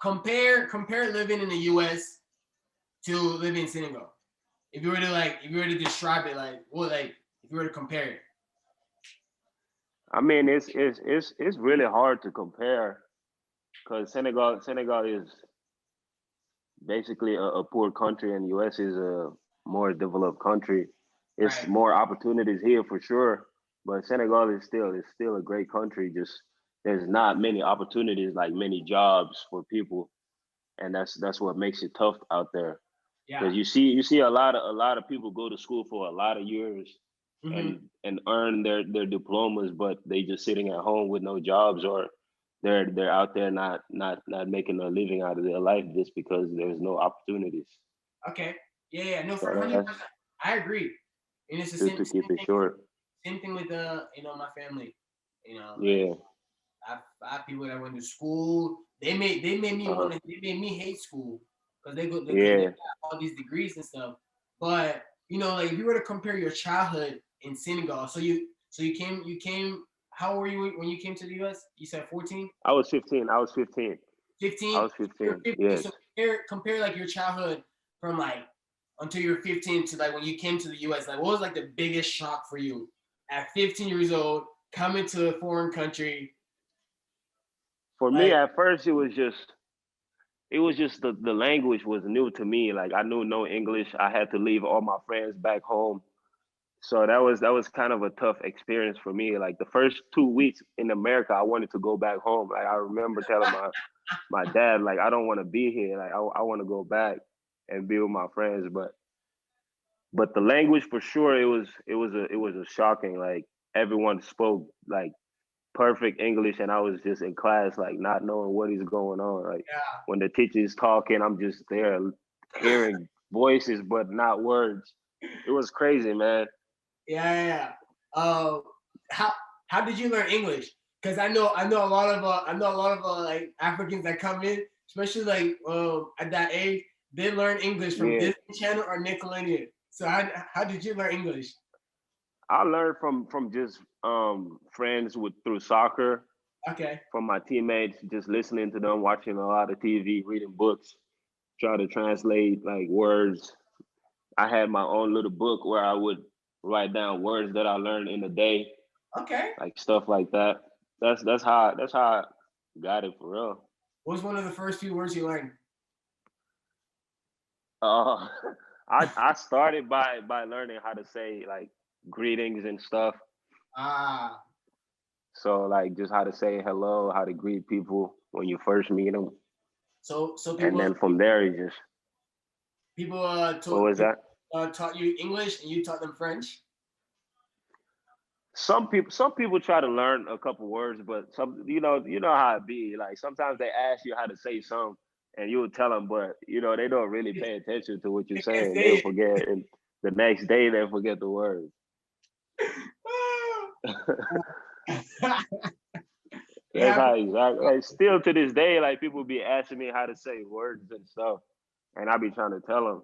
compare living in the U.S. to living in Senegal. If you were to describe it, like what, like if you were to compare it. I mean, it's really hard to compare because Senegal is basically a poor country, and U.S. is a more developed country. It's Right. more opportunities here for sure, but Senegal is still a great country. Just there's not many opportunities, like many jobs for people, and that's what makes it tough out there. Yeah. Because you see a lot of people go to school for a lot of years Mm-hmm. and earn their diplomas, but they just sitting at home with no jobs, or they're out there not making a living out of their life just because there's no opportunities. Okay. Yeah. Yeah. No, So for 100%. that's I agree. And it's the just same, to keep same it thing. short. Same thing with my family. Like Yeah. I have people that went to school. They made me Uh-huh. they made me hate school because because they Yeah. got all these degrees and stuff. But like if you were to compare your childhood in Senegal, so you came. How old were you when you came to the U.S.? You said 14, I was 15. I was 15. I 15. was You're 15. 15. Yes. So compare like your childhood from like until you're 15 to like when you came to the U.S. Like what was like the biggest shock for you at 15 years old coming to a foreign country? For me, Like, at first, it was just the language was new to me. Like I knew no English. I had to leave all my friends back home. So that was kind of a tough experience for me. Like the first 2 weeks in America, I wanted to go back home. Like I remember telling my dad, like I don't want to be here. Like I want to go back and be with my friends. But the language for sure, it was a shocking. Like everyone spoke like perfect English, and I was just in class like not knowing what is going on. Like yeah, when the teacher's talking, I'm just there hearing voices but not words. It was crazy, man. yeah, yeah. Uh, how how did you learn English? Because I know a lot of like Africans that come in, especially like at that age, they learn English from Yeah. Disney Channel or Nickelodeon. So how did you learn English? I learned from just friends with through soccer, Okay, from my teammates, just listening to them, watching a lot of TV, reading books, try to translate like words. I had my own little book where I would write down words that I learned in a day, okay. like stuff like that. That's how I got it for real. What was one of the first few words you learned? Uh, I started by learning how to say like greetings and stuff. Ah, So like just how to say hello, how to greet people when you first meet them, so and then from there it just people what was that? taught you English and you taught them French. Some people try to learn a couple words, but you know how it be. Like sometimes they ask you how to say something, and you'll tell them, but they don't really They pay attention to what you're can't saying. They'll say forget, and the next day they'll forget the words. it. That's Yeah, how exactly. Like, still to this day, like people be asking me how to say words and stuff, and I be trying to tell them.